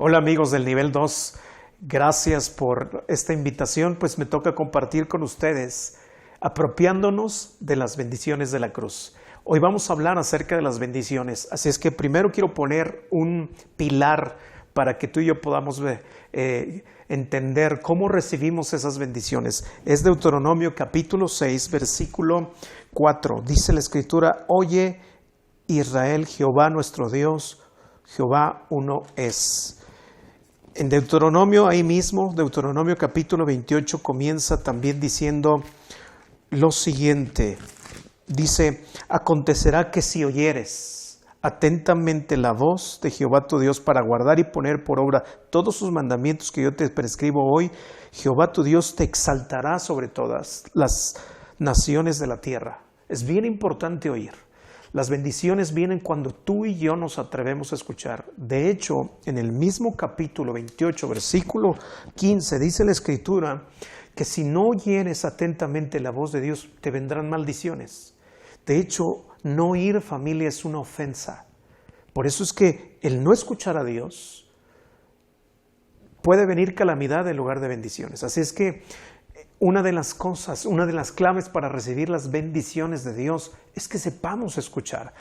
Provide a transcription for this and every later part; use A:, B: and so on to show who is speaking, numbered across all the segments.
A: Hola amigos del nivel 2, gracias por esta invitación, pues me toca compartir con ustedes apropiándonos de las bendiciones de la cruz. Hoy vamos a hablar acerca de las bendiciones, así es que primero quiero poner un pilar para que tú y yo podamos entender cómo recibimos esas bendiciones. Es Deuteronomio capítulo 6, versículo 4. Dice la Escritura: Oye Israel, Jehová nuestro Dios, Jehová uno es. En Deuteronomio, ahí mismo, Deuteronomio capítulo 28 comienza también diciendo lo siguiente. Dice: acontecerá que si oyeres atentamente la voz de Jehová tu Dios para guardar y poner por obra todos sus mandamientos que yo te prescribo hoy, Jehová tu Dios te exaltará sobre todas las naciones de la tierra. Es bien importante oír. Las bendiciones vienen cuando tú y yo nos atrevemos a escuchar. De hecho, en el mismo capítulo 28, versículo 15, dice la Escritura que si no oyeres atentamente la voz de Dios, te vendrán maldiciones. De hecho, no oír, familia, es una ofensa. Por eso es que el no escuchar a Dios puede venir calamidad en lugar de bendiciones. Así es que una de las cosas, una de las claves para recibir las bendiciones de Dios es que sepamos escuchar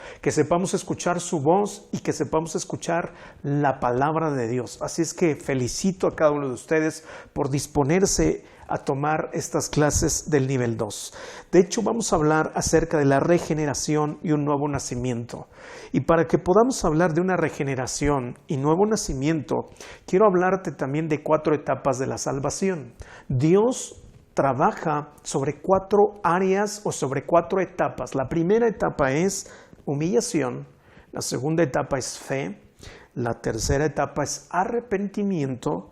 A: su voz y que sepamos escuchar la palabra de Dios. Así es que felicito a cada uno de ustedes por disponerse a tomar estas clases del nivel 2. De hecho, vamos a hablar acerca de la regeneración y un nuevo nacimiento. Y para que podamos hablar de una regeneración y nuevo nacimiento, quiero hablarte también de 4 etapas de la salvación. Dios trabaja sobre 4 áreas o sobre 4 etapas. La primera etapa es humillación, la segunda etapa es fe, la tercera etapa es arrepentimiento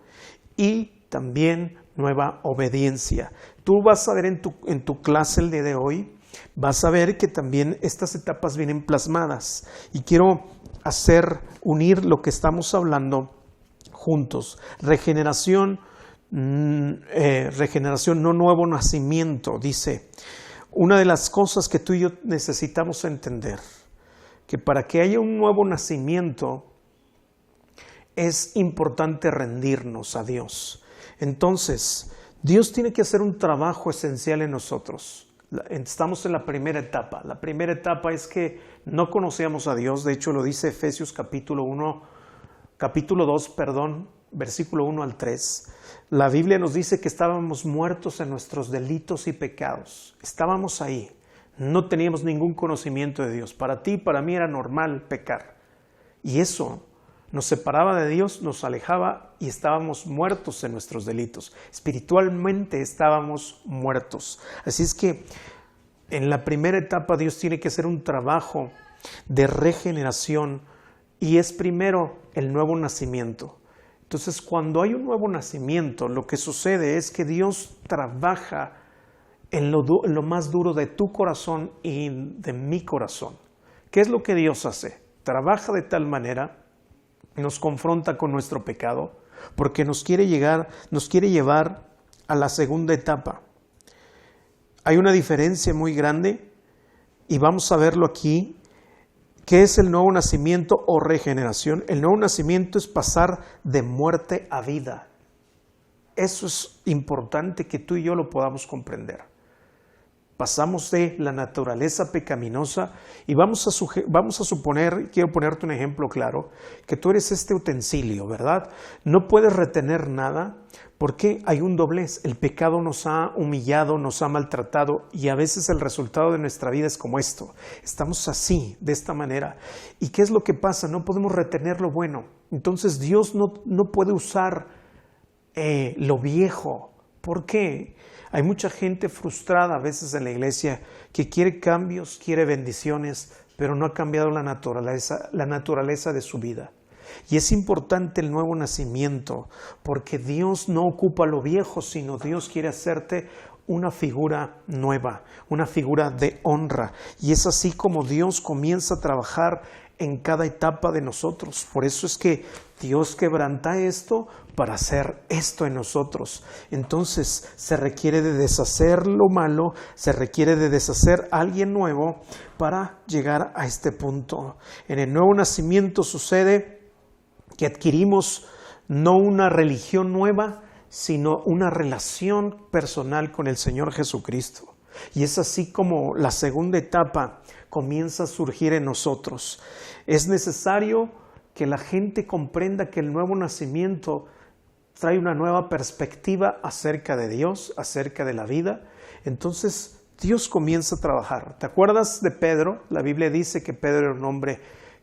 A: y también nueva obediencia. Tú vas a ver en tu clase el día de hoy, vas a ver que también estas etapas vienen plasmadas y quiero unir lo que estamos hablando juntos. Regeneración, no nuevo nacimiento. Dice, una de las cosas que tú y yo necesitamos entender, que para que haya un nuevo nacimiento es importante rendirnos a Dios. Entonces, Dios tiene que hacer un trabajo esencial en nosotros. Estamos en la primera etapa. La primera etapa es que no conocíamos a Dios. De hecho, lo dice Efesios capítulo 2, versículo 1 al 3. La Biblia nos dice que estábamos muertos en nuestros delitos y pecados. Estábamos ahí. No teníamos ningún conocimiento de Dios. Para ti y para mí era normal pecar. Y eso nos separaba de Dios, nos alejaba y estábamos muertos en nuestros delitos. Espiritualmente estábamos muertos. Así es que en la primera etapa Dios tiene que hacer un trabajo de regeneración y es primero el nuevo nacimiento. Entonces, cuando hay un nuevo nacimiento, lo que sucede es que Dios trabaja en lo más duro de tu corazón y de mi corazón. ¿Qué es lo que Dios hace? Trabaja de tal manera, nos confronta con nuestro pecado, porque nos quiere llevar a la segunda etapa. Hay una diferencia muy grande y vamos a verlo aquí. ¿Qué es el nuevo nacimiento o regeneración? El nuevo nacimiento es pasar de muerte a vida. Eso es importante que tú y yo lo podamos comprender. Pasamos de la naturaleza pecaminosa y vamos a suponer, quiero ponerte un ejemplo claro, que tú eres este utensilio, ¿verdad? No puedes retener nada porque hay un doblez. El pecado nos ha humillado, nos ha maltratado y a veces el resultado de nuestra vida es como esto. Estamos así, de esta manera. ¿Y qué es lo que pasa? No podemos retener lo bueno. Entonces Dios no puede usar lo viejo. ¿Por qué? Hay mucha gente frustrada a veces en la iglesia que quiere cambios, quiere bendiciones, pero no ha cambiado la naturaleza de su vida. Y es importante el nuevo nacimiento, porque Dios no ocupa lo viejo, sino Dios quiere hacerte una figura nueva, una figura de honra. Y es así como Dios comienza a trabajar en cada etapa de nosotros. Por eso es que Dios quebranta esto para hacer esto en nosotros. Entonces se requiere de deshacer lo malo, se requiere de deshacer a alguien nuevo para llegar a este punto. En el nuevo nacimiento sucede que adquirimos no una religión nueva, sino una relación personal con el Señor Jesucristo. Y es así como la segunda etapa comienza a surgir en nosotros. Es necesario que la gente comprenda que el nuevo nacimiento trae una nueva perspectiva acerca de Dios, acerca de la vida. Entonces Dios comienza a trabajar. ¿Te acuerdas de Pedro? La Biblia dice que Pedro era un hombre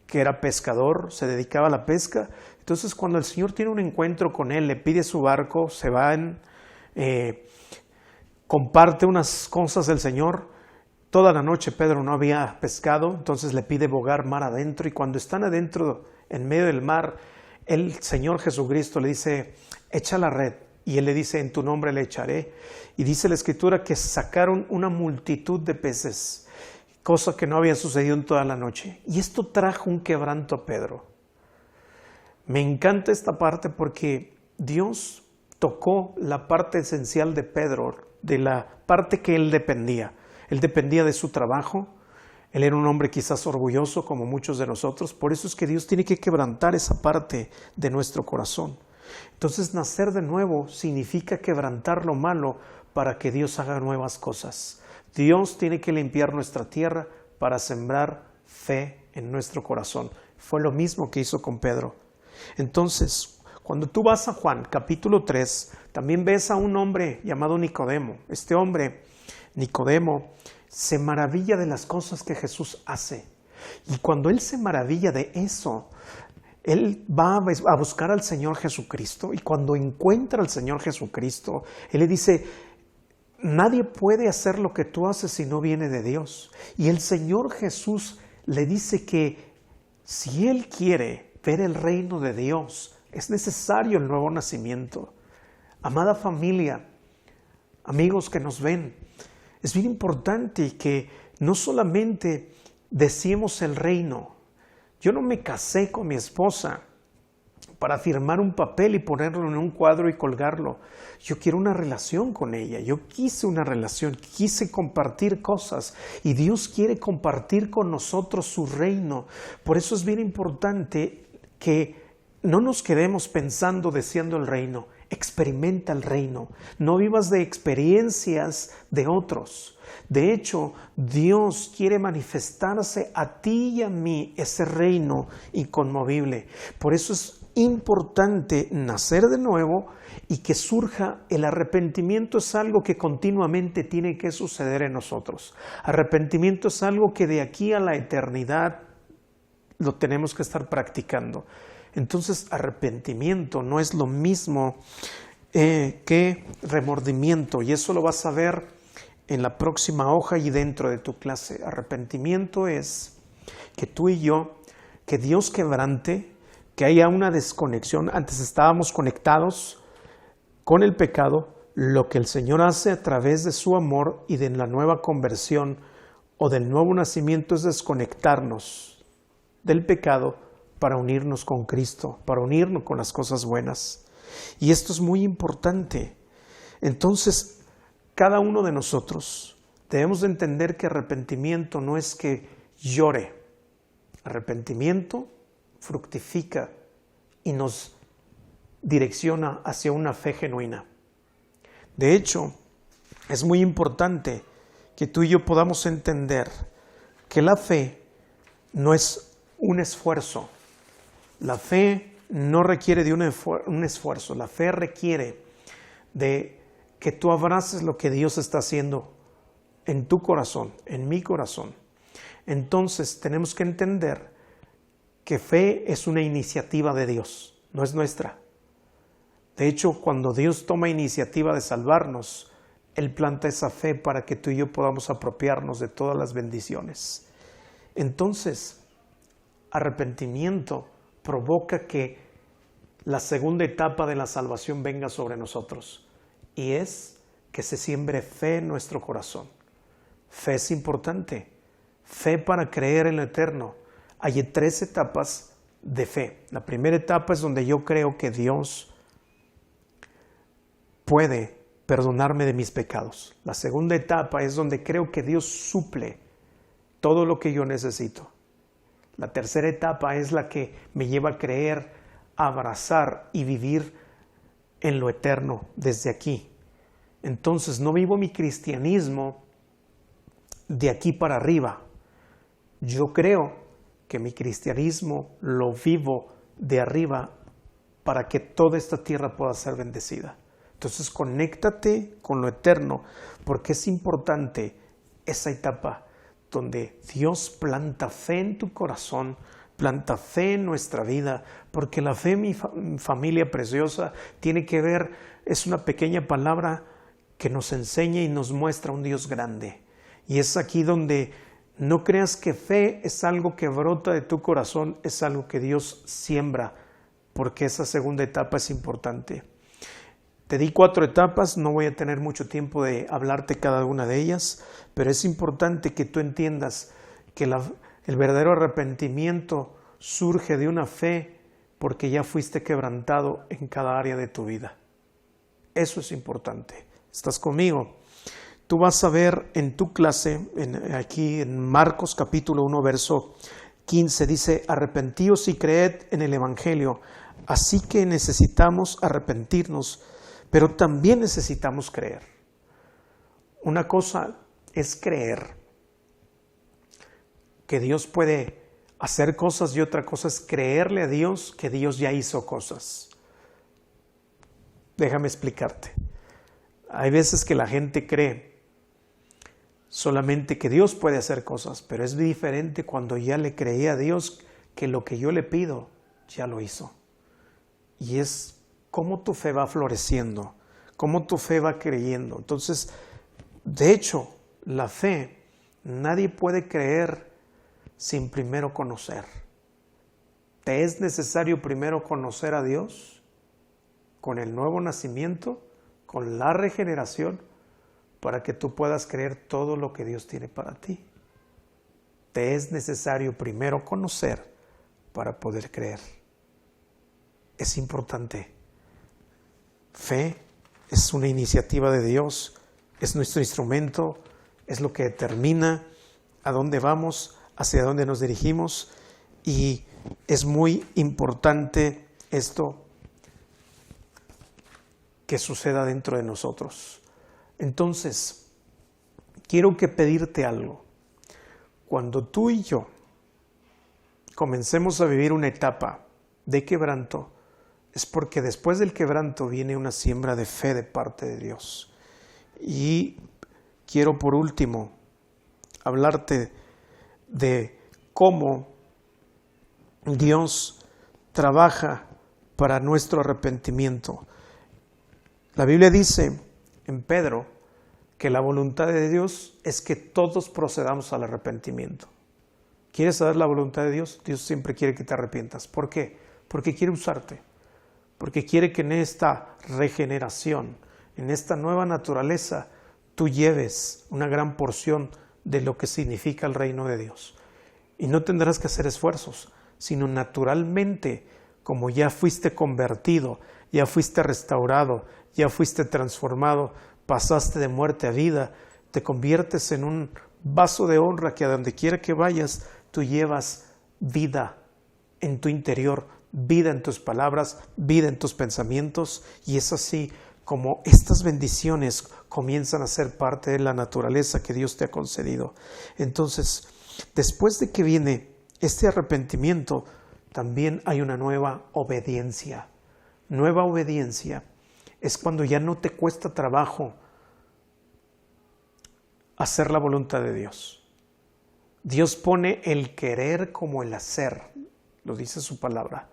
A: que era pescador, se dedicaba a la pesca. Entonces cuando el Señor tiene un encuentro con él, le pide su barco, se van, comparte unas cosas del Señor. Toda la noche Pedro no había pescado, entonces le pide bogar mar adentro, y cuando están adentro, en medio del mar, el Señor Jesucristo le dice, echa la red, y él le dice, en tu nombre le echaré, y dice la Escritura que sacaron una multitud de peces, cosa que no había sucedido en toda la noche, y esto trajo un quebranto a Pedro. Me encanta esta parte porque Dios tocó la parte esencial de Pedro, de la parte que él dependía. Él dependía de su trabajo, él era un hombre quizás orgulloso como muchos de nosotros, por eso es que Dios tiene que quebrantar esa parte de nuestro corazón. Entonces nacer de nuevo significa quebrantar lo malo para que Dios haga nuevas cosas. Dios tiene que limpiar nuestra tierra para sembrar fe en nuestro corazón. Fue lo mismo que hizo con Pedro. Entonces, cuando tú vas a Juan capítulo 3, también ves a un hombre llamado Nicodemo. Este hombre, Nicodemo, se maravilla de las cosas que Jesús hace. Y cuando él se maravilla de eso, él va a buscar al Señor Jesucristo. Y cuando encuentra al Señor Jesucristo, él le dice, nadie puede hacer lo que tú haces si no viene de Dios. Y el Señor Jesús le dice que si él quiere ver el reino de Dios, es necesario el nuevo nacimiento. Amada familia, amigos que nos ven, es bien importante que no solamente deseemos el reino. Yo no me casé con mi esposa para firmar un papel y ponerlo en un cuadro y colgarlo. Yo quiero una relación con ella. Yo quise una relación, quise compartir cosas y Dios quiere compartir con nosotros su reino. Por eso es bien importante que no nos quedemos pensando, deseando el reino. Experimenta el reino. No vivas de experiencias de otros. De hecho, Dios quiere manifestarse a ti y a mí ese reino inconmovible. Por eso es importante nacer de nuevo y que surja el arrepentimiento. Es algo que continuamente tiene que suceder en nosotros. Arrepentimiento es algo que de aquí a la eternidad lo tenemos que estar practicando. Entonces, arrepentimiento no es lo mismo que remordimiento, y eso lo vas a ver en la próxima hoja y dentro de tu clase. Arrepentimiento es que tú y yo, que Dios quebrante, que haya una desconexión. Antes estábamos conectados con el pecado. Lo que el Señor hace a través de su amor y de la nueva conversión o del nuevo nacimiento es desconectarnos del pecado para unirnos con Cristo, para unirnos con las cosas buenas. Y esto es muy importante. Entonces, cada uno de nosotros debemos de entender que arrepentimiento no es que llore. Arrepentimiento fructifica y nos direcciona hacia una fe genuina. De hecho, es muy importante que tú y yo podamos entender que la fe no es un esfuerzo. La fe no requiere de un esfuerzo. La fe requiere de que tú abraces lo que Dios está haciendo en tu corazón, en mi corazón. Entonces tenemos que entender que fe es una iniciativa de Dios, no es nuestra. De hecho, cuando Dios toma iniciativa de salvarnos, Él planta esa fe para que tú y yo podamos apropiarnos de todas las bendiciones. Entonces, arrepentimiento provoca que la segunda etapa de la salvación venga sobre nosotros, y es que se siembre fe en nuestro corazón. Fe es importante. Fe para creer en lo eterno. Hay 3 etapas de fe. La primera etapa es donde yo creo que Dios puede perdonarme de mis pecados. La segunda etapa es donde creo que Dios suple todo lo que yo necesito. La tercera etapa es la que me lleva a creer abrazar y vivir en lo eterno desde aquí. Entonces no vivo mi cristianismo de aquí para arriba. Yo creo que mi cristianismo lo vivo de arriba para que toda esta tierra pueda ser bendecida. Entonces conéctate con lo eterno, porque es importante esa etapa donde Dios planta fe en tu corazón, planta fe en nuestra vida, porque la fe, mi familia preciosa, tiene que ver, es una pequeña palabra que nos enseña y nos muestra un Dios grande. Y es aquí donde no creas que fe es algo que brota de tu corazón, es algo que Dios siembra, porque esa segunda etapa es importante. Te di 4 etapas, no voy a tener mucho tiempo de hablarte cada una de ellas, pero es importante que tú entiendas que el verdadero arrepentimiento surge de una fe porque ya fuiste quebrantado en cada área de tu vida. Eso es importante. ¿Estás conmigo? Tú vas a ver en tu clase, aquí en Marcos capítulo 1, verso 15, dice: arrepentíos y creed en el Evangelio. Así que necesitamos arrepentirnos, pero también necesitamos creer. Una cosa es creer que Dios puede hacer cosas y otra cosa es creerle a Dios que Dios ya hizo cosas. Déjame explicarte. Hay veces que la gente cree solamente que Dios puede hacer cosas, pero es diferente cuando ya le creí a Dios que lo que yo le pido ya lo hizo. Y es cómo tu fe va floreciendo, cómo tu fe va creyendo. Entonces, de hecho, la fe, nadie puede creer sin primero conocer. ¿Te es necesario primero conocer a Dios con el nuevo nacimiento, con la regeneración, para que tú puedas creer todo lo que Dios tiene para ti? Te es necesario primero conocer para poder creer. Es importante. Fe es una iniciativa de Dios, es nuestro instrumento, es lo que determina a dónde vamos, hacia dónde nos dirigimos, y es muy importante esto que suceda dentro de nosotros. Entonces, quiero pedirte algo. Cuando tú y yo comencemos a vivir una etapa de quebranto, es porque después del quebranto viene una siembra de fe de parte de Dios. Y quiero por último hablarte de cómo Dios trabaja para nuestro arrepentimiento. La Biblia dice en Pedro que la voluntad de Dios es que todos procedamos al arrepentimiento. ¿Quieres saber la voluntad de Dios? Dios siempre quiere que te arrepientas. ¿Por qué? Porque quiere usarte. Porque quiere que en esta regeneración, en esta nueva naturaleza, tú lleves una gran porción de lo que significa el reino de Dios. Y no tendrás que hacer esfuerzos, sino naturalmente, como ya fuiste convertido, ya fuiste restaurado, ya fuiste transformado, pasaste de muerte a vida, te conviertes en un vaso de honra que a donde quiera que vayas, tú llevas vida en tu interior, vida en tus palabras, vida en tus pensamientos, y es así como estas bendiciones comienzan a ser parte de la naturaleza que Dios te ha concedido. Entonces, después de que viene este arrepentimiento, también hay una nueva obediencia. Nueva obediencia es cuando ya no te cuesta trabajo hacer la voluntad de Dios. Dios pone el querer como el hacer, lo dice su palabra.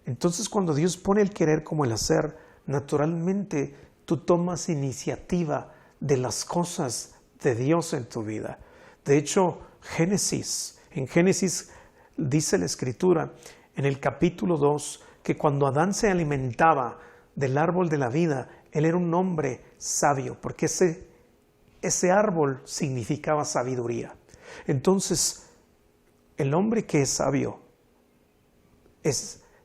A: Entonces, cuando Dios pone el querer como el hacer, naturalmente tú tomas iniciativa de las cosas de Dios en tu vida. De hecho, en Génesis dice la Escritura, en el capítulo 2, que cuando Adán se alimentaba del árbol de la vida, él era un hombre sabio, porque ese árbol significaba sabiduría. Entonces, el hombre que es sabio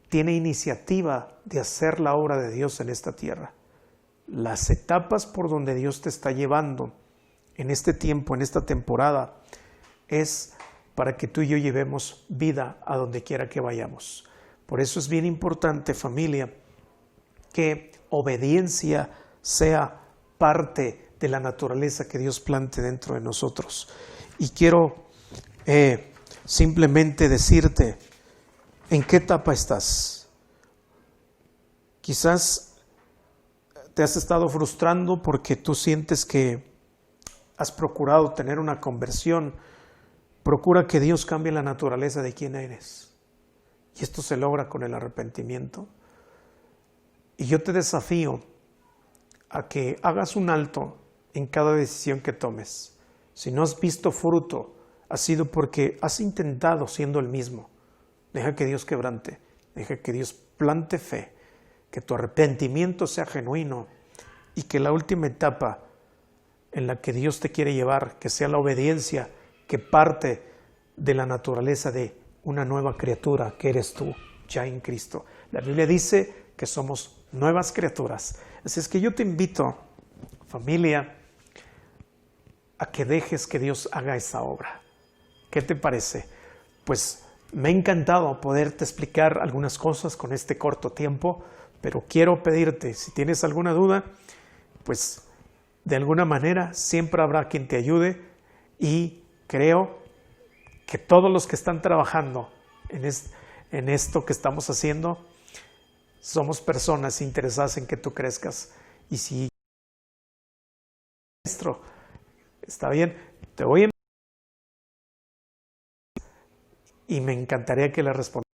A: tiene iniciativa de hacer la obra de Dios en esta tierra. Las etapas por donde Dios te está llevando en este tiempo, en esta temporada, es para que tú y yo llevemos vida a donde quiera que vayamos. Por eso es bien importante, familia, que obediencia sea parte de la naturaleza que Dios plante dentro de nosotros. Y quiero simplemente decirte, ¿en qué etapa estás? Quizás te has estado frustrando porque tú sientes que has procurado tener una conversión. Procura que Dios cambie la naturaleza de quién eres. Y esto se logra con el arrepentimiento. Y yo te desafío a que hagas un alto en cada decisión que tomes. Si no has visto fruto, ha sido porque has intentado siendo el mismo. Deja que Dios quebrante, deja que Dios plante fe, que tu arrepentimiento sea genuino y que la última etapa en la que Dios te quiere llevar, que sea la obediencia, que parte de la naturaleza de una nueva criatura que eres tú, ya en Cristo. La Biblia dice que somos nuevas criaturas. Así es que yo te invito, familia, a que dejes que Dios haga esa obra. ¿Qué te parece? Pues me ha encantado poderte explicar algunas cosas con este corto tiempo, pero quiero pedirte, si tienes alguna duda, pues de alguna manera siempre habrá quien te ayude y creo que todos los que están trabajando en esto que estamos haciendo somos personas interesadas en que tú crezcas. Y si maestro, está bien, te voy a y me encantaría que le respondas.